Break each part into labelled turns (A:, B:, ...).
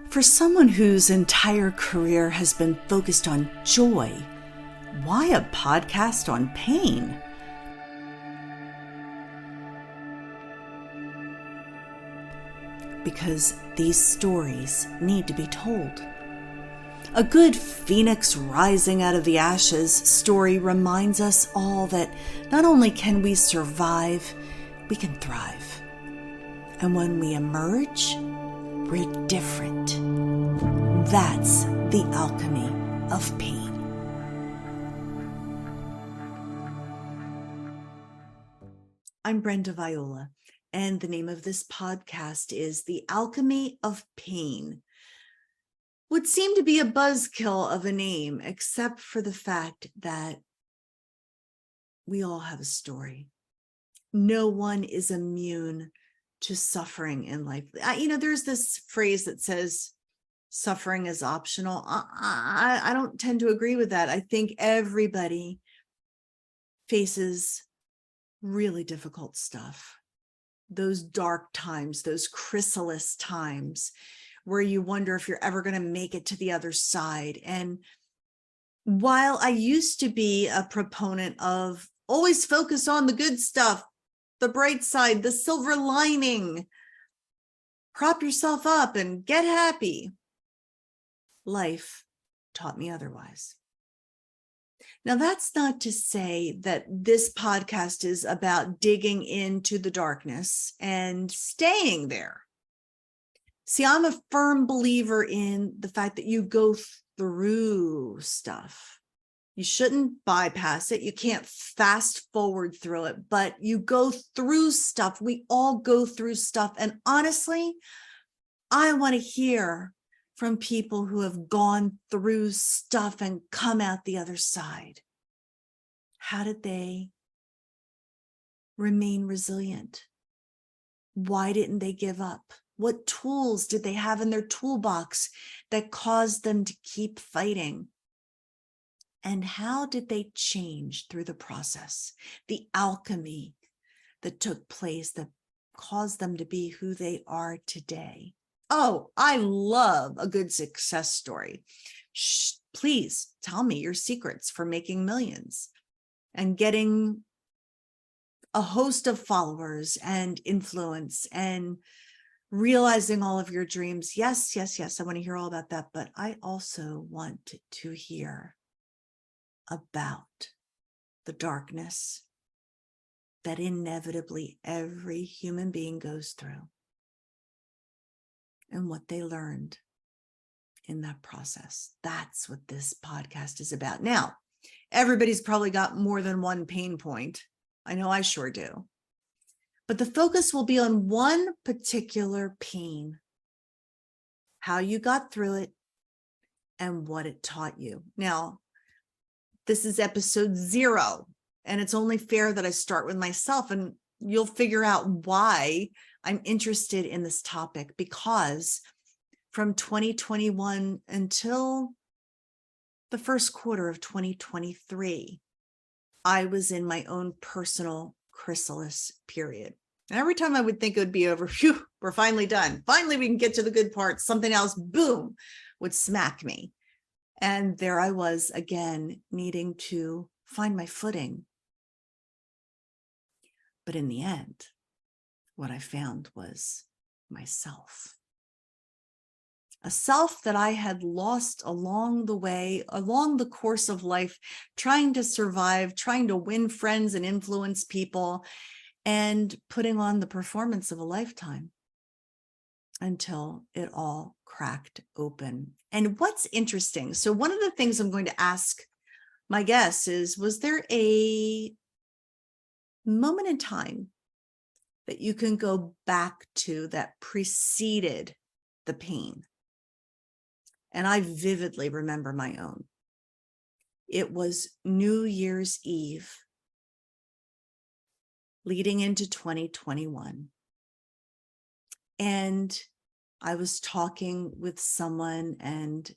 A: For someone whose entire career has been focused on joy, why a podcast on pain? Because these stories need to be told. A good phoenix rising out of the ashes story reminds us all that not only can we survive, we can thrive. And when we emerge, we're different. That's the alchemy of pain. I'm Brenda Viola, and the name of this podcast is The Alchemy of Pain. Would seem to be a buzzkill of a name, except for the fact that we all have a story. No one is immune to suffering in life. There's this phrase that says suffering is optional. I don't tend to agree with that. I think everybody faces really difficult stuff. Those dark times, those chrysalis times where you wonder if you're ever going to make it to the other side. And while I used to be a proponent of always focus on the good stuff, the bright side, the silver lining, prop yourself up and get happy, life taught me otherwise. Now, that's not to say that this podcast is about digging into the darkness and staying there. See, I'm a firm believer in the fact that you go through stuff. You shouldn't bypass it. You can't fast forward through it, but you go through stuff. We all go through stuff. And honestly, I want to hear from people who have gone through stuff and come out the other side. How did they remain resilient? Why didn't they give up? What tools did they have in their toolbox that caused them to keep fighting? And how did they change through the process? The alchemy that took place that caused them to be who they are today. Oh, I love a good success story. Please tell me your secrets for making millions and getting a host of followers and influence and realizing all of your dreams. Yes. I want to hear all about that. But I also want to hear about the darkness that inevitably every human being goes through and what they learned in that process. That's what this podcast is about. Now, everybody's probably got more than one pain point. I know I sure do. But the focus will be on one particular pain, how you got through it, and what it taught you. Now, this is episode 0, and it's only fair that I start with myself, and you'll figure out why I'm interested in this topic, because from 2021 until the first quarter of 2023, I was in my own personal chrysalis period. And every time I would think it would be over, phew, we're finally done. Finally, we can get to the good part. Something else, boom, would smack me. And there I was again, needing to find my footing. But in the end, what I found was myself. A self that I had lost along the way, along the course of life, trying to survive, trying to win friends and influence people, and putting on the performance of a lifetime until it all cracked open. And what's interesting, so one of the things I'm going to ask my guests is, was there a moment in time that you can go back to that preceded the pain? And I vividly remember my own. It was New Year's Eve, leading into 2021. And I was talking with someone and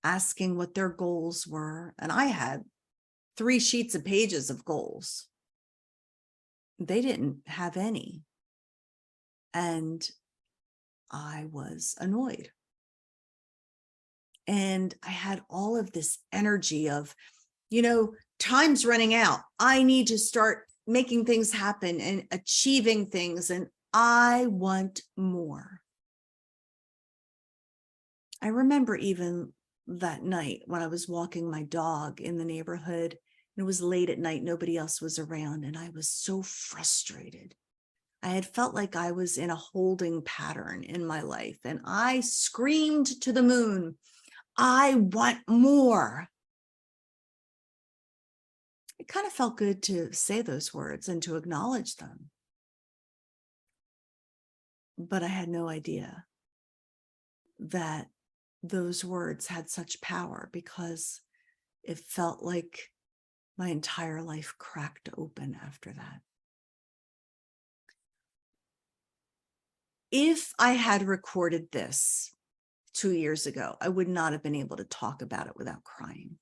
A: asking what their goals were. And I had 3 sheets of pages of goals. They didn't have any. And I was annoyed. And I had all of this energy of, time's running out. I need to start making things happen and achieving things. And I want more. I remember even that night when I was walking my dog in the neighborhood, and it was late at night, nobody else was around, and I was so frustrated. I had felt like I was in a holding pattern in my life, and I screamed to the moon, I want more. It kind of felt good to say those words and to acknowledge them. But I had no idea that those words had such power, because it felt like my entire life cracked open after that. If I had recorded this 2 years ago, I would not have been able to talk about it without crying.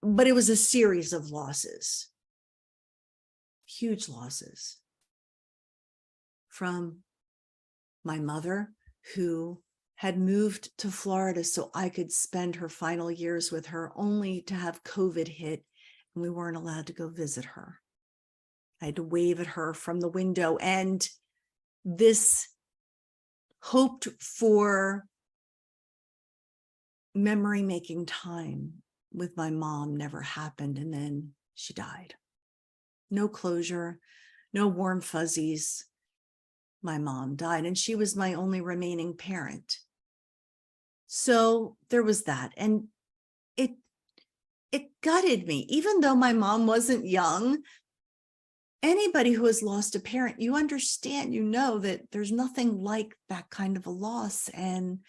A: But it was a series of losses, huge losses, from my mother, who had moved to Florida so I could spend her final years with her, only to have COVID hit and we weren't allowed to go visit her. I had to wave at her from the window, and this hoped for memory making time with my mom never happened. And then she died. No closure, no warm fuzzies. My mom died, and she was my only remaining parent. So there was that. And it gutted me. Even though my mom wasn't young, anybody who has lost a parent, you understand, that there's nothing like that kind of a loss. And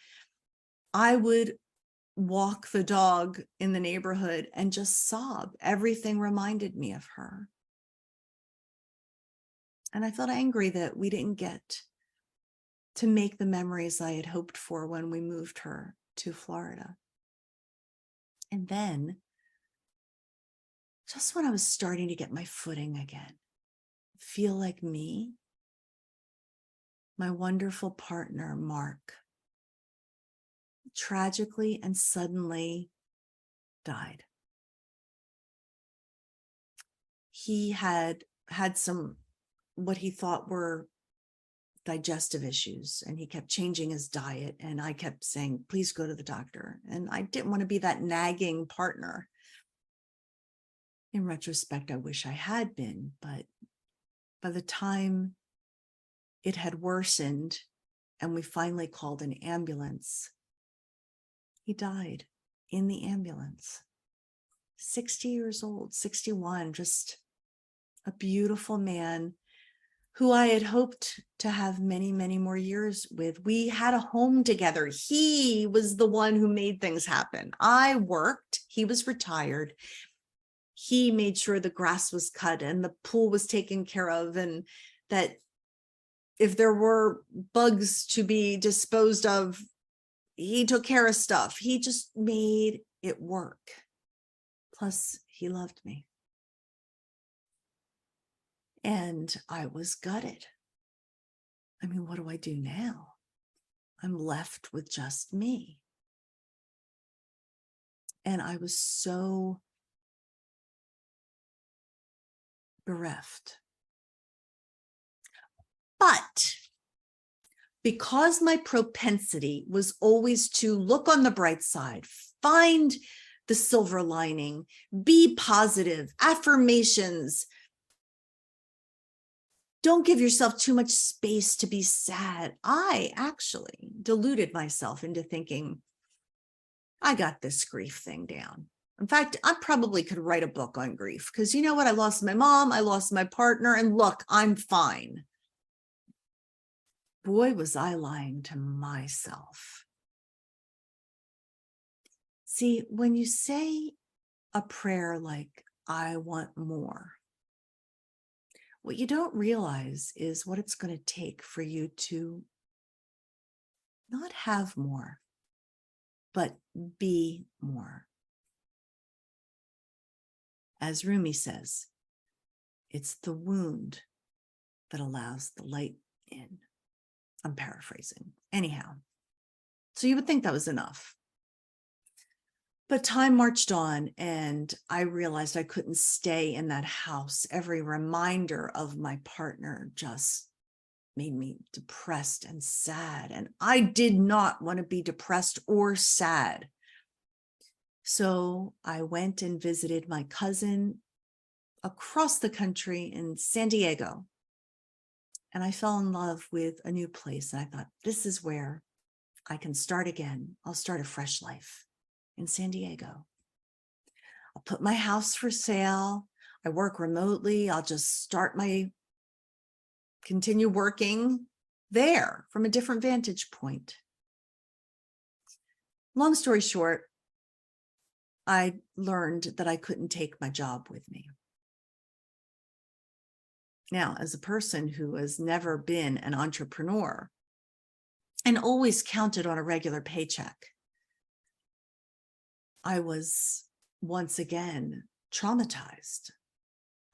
A: I would walk the dog in the neighborhood and just sob. Everything reminded me of her. And I felt angry that we didn't get to make the memories I had hoped for when we moved her to Florida. And then, just when I was starting to get my footing again, feel like me, my wonderful partner, Mark, tragically and suddenly died. He had some, what he thought were digestive issues, and he kept changing his diet. And I kept saying, please go to the doctor. And I didn't want to be that nagging partner. In retrospect, I wish I had been, but by the time it had worsened and we finally called an ambulance, he died in the ambulance. 60 years old, 61, just a beautiful man who I had hoped to have many, many more years with. We had a home together. He was the one who made things happen. I worked, he was retired. He made sure the grass was cut and the pool was taken care of, and that if there were bugs to be disposed of, he took care of stuff. He just made it work. Plus, he loved me. And I was gutted. I mean, what do I do now? I'm left with just me. And I was so bereft. But because my propensity was always to look on the bright side, find the silver lining, be positive, affirmations, don't give yourself too much space to be sad, I actually deluded myself into thinking, I got this grief thing down. In fact, I probably could write a book on grief, because you know what? I lost my mom, I lost my partner, and look, I'm fine. Boy, was I lying to myself. See, when you say a prayer like, I want more, what you don't realize is what it's going to take for you to not have more, but be more. As Rumi says, it's the wound that allows the light in. I'm paraphrasing. Anyhow, So you would think that was enough. But time marched on, and I realized I couldn't stay in that house. Every reminder of my partner just made me depressed and sad. And I did not want to be depressed or sad. So I went and visited my cousin across the country in San Diego. And I fell in love with a new place. And I thought, this is where I can start again. I'll start a fresh life in San Diego. I'll put my house for sale. I work remotely. I'll just continue working there from a different vantage point. Long story short, I learned that I couldn't take my job with me. Now, as a person who has never been an entrepreneur and always counted on a regular paycheck, I was once again traumatized.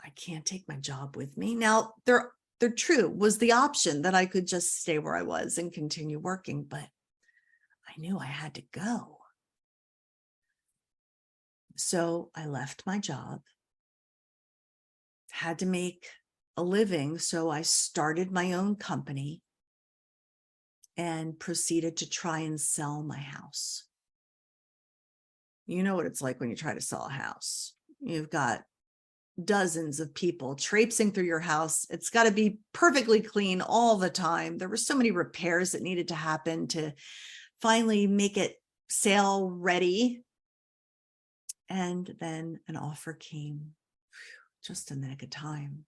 A: I can't take my job with me. Now, there true was the option that I could just stay where I was and continue working, but I knew I had to go. So I left my job, had to make a living. So I started my own company and proceeded to try and sell my house. You know what it's like when you try to sell a house. You've got dozens of people traipsing through your house. It's got to be perfectly clean all the time. There were so many repairs that needed to happen to finally make it sale ready. And then an offer came just in the nick of time.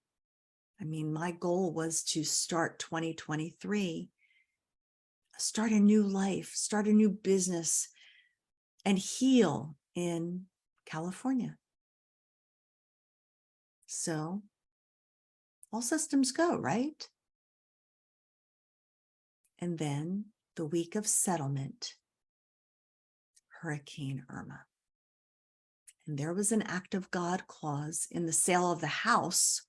A: I mean, my goal was to start 2023, start a new life, start a new business, and heal in California. So all systems go, right? And then the week of settlement, Hurricane Irma. And there was an act of God clause in the sale of the house,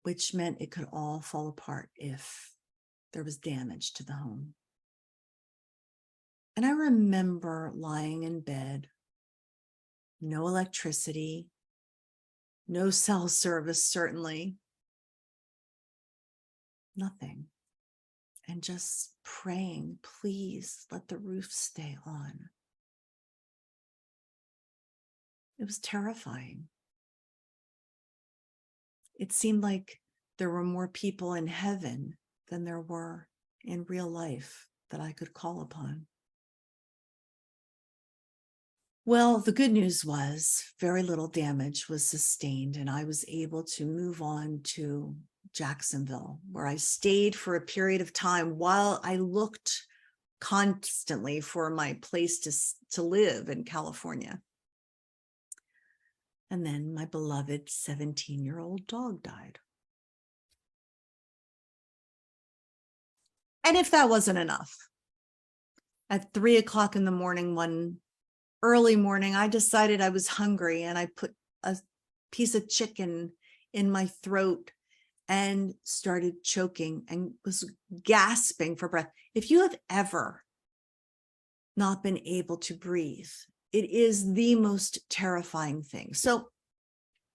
A: which meant it could all fall apart if there was damage to the home. And I remember lying in bed, no electricity, no cell service, certainly, nothing. And just praying, please let the roof stay on. It was terrifying. It seemed like there were more people in heaven than there were in real life that I could call upon. Well, the good news was very little damage was sustained, and I was able to move on to Jacksonville, where I stayed for a period of time while I looked constantly for my place to live in California. And then my beloved 17-year-old dog died. And if that wasn't enough, at 3:00 in the morning, one early morning, I decided I was hungry, and I put a piece of chicken in my throat and started choking and was gasping for breath. If you have ever not been able to breathe, it is the most terrifying thing. So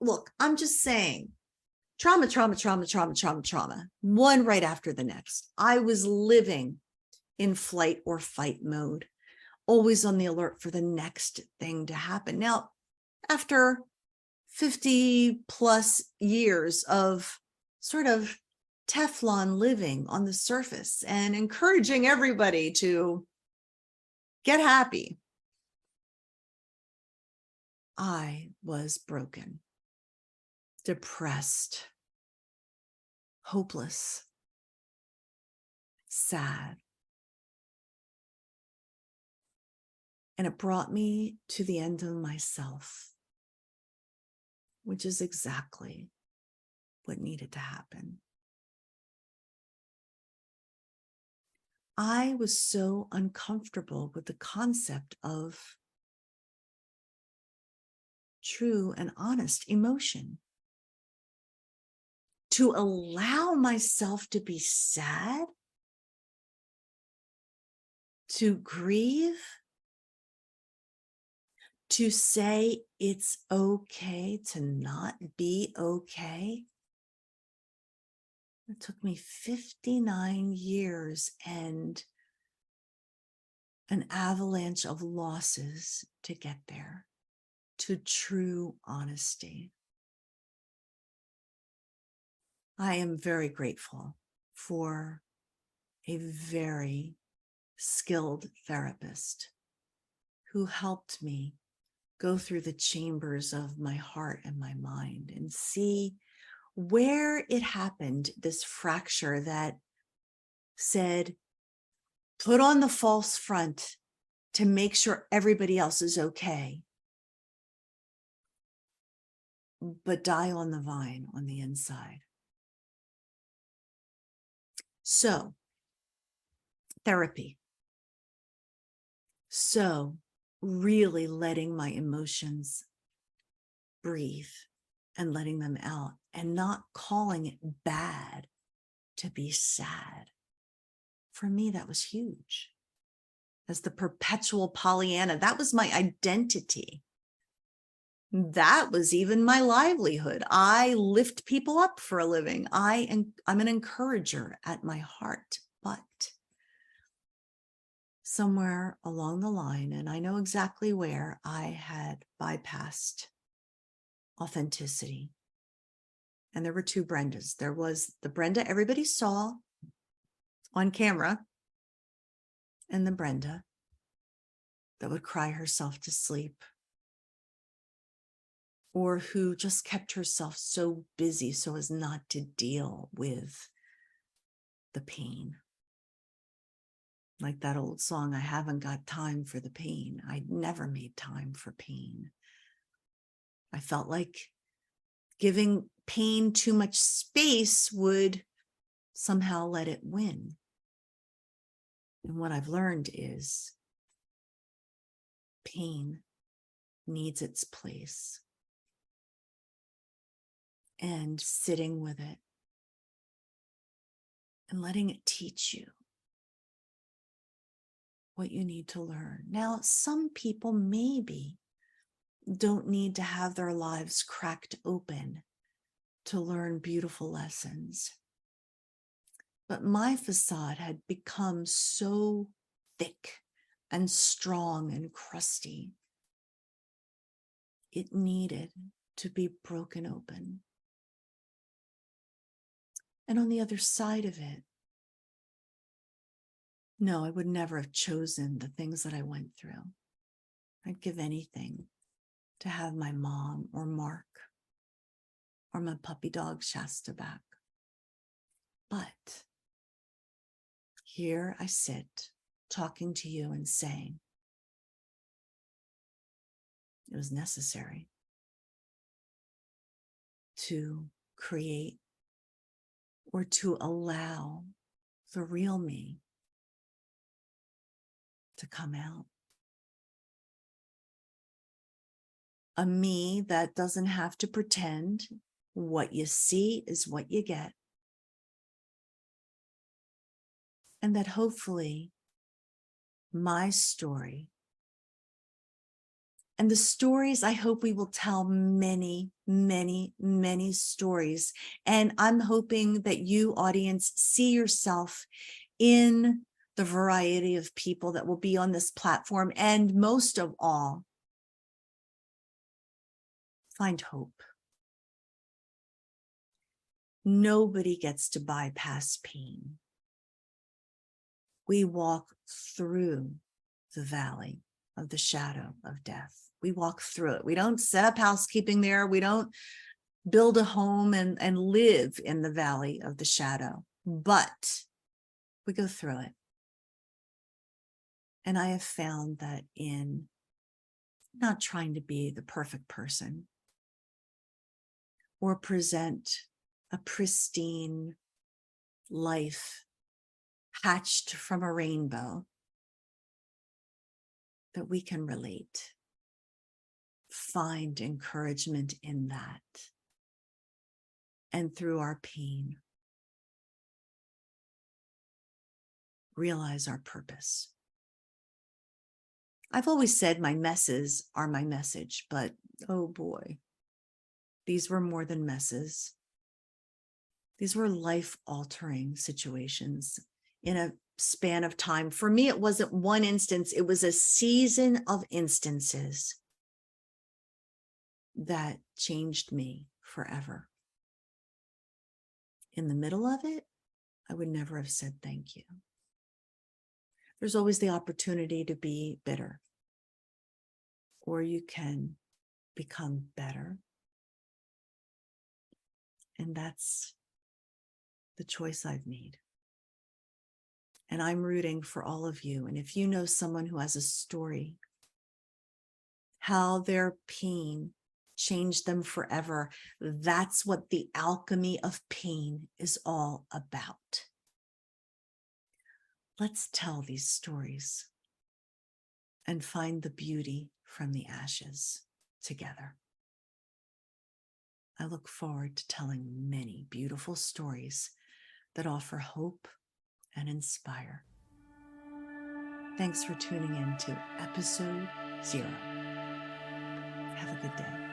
A: look, I'm just saying, trauma, one right after the next. I was living in flight or fight mode, always on the alert for the next thing to happen. Now, after 50 plus years of sort of Teflon living on the surface and encouraging everybody to get happy, I was broken, depressed, hopeless, sad. And it brought me to the end of myself, which is exactly what needed to happen. I was so uncomfortable with the concept of true and honest emotion. To allow myself to be sad, to grieve, to say it's okay to not be okay. It took me 59 years and an avalanche of losses to get there, to true honesty. I am very grateful for a very skilled therapist who helped me go through the chambers of my heart and my mind and see where it happened, this fracture that said, put on the false front to make sure everybody else is okay, but die on the vine on the inside. So, therapy. So, really letting my emotions breathe and letting them out and not calling it bad to be sad. For me, that was huge. As the perpetual Pollyanna, that was my identity. That was even my livelihood. I lift people up for a living. I'm an encourager at my heart, but somewhere along the line, and I know exactly where, I had bypassed authenticity. And there were two Brendas. There was the Brenda everybody saw on camera, and the Brenda that would cry herself to sleep, or who just kept herself so busy so as not to deal with the pain. Like that old song, I haven't got time for the pain. I never made time for pain. I felt like giving pain too much space would somehow let it win. And what I've learned is pain needs its place. And sitting with it and letting it teach you what you need to learn. Now, some people maybe don't need to have their lives cracked open to learn beautiful lessons. But my facade had become so thick and strong and crusty. It needed to be broken open. And on the other side of it, no, I would never have chosen the things that I went through. I'd give anything to have my mom or Mark or my puppy dog Shasta back. But here I sit talking to you and saying it was necessary to create or to allow the real me to come out. A me that doesn't have to pretend. What you see is what you get. And that hopefully my story and the stories, I hope we will tell many, many, many stories. And I'm hoping that you, audience, see yourself in the variety of people that will be on this platform. And most of all, find hope. Nobody gets to bypass pain. We walk through the valley of the shadow of death. We walk through it. We don't set up housekeeping there. We don't build a home and live in the valley of the shadow, but we go through it. And I have found that in not trying to be the perfect person or present a pristine life hatched from a rainbow, that we can relate, find encouragement in that, and through our pain, realize our purpose. I've always said my messes are my message, but oh boy, these were more than messes. These were life-altering situations in a span of time. For me, it wasn't one instance, it was a season of instances that changed me forever. In the middle of it, I would never have said thank you. There's always the opportunity to be bitter, or you can become better. And that's the choice I've made. And I'm rooting for all of you. And if you know someone who has a story, how their pain changed them forever, that's what the alchemy of pain is all about. Let's tell these stories and find the beauty from the ashes together. I look forward to telling many beautiful stories that offer hope and inspire. Thanks for tuning in to episode 0. Have a good day.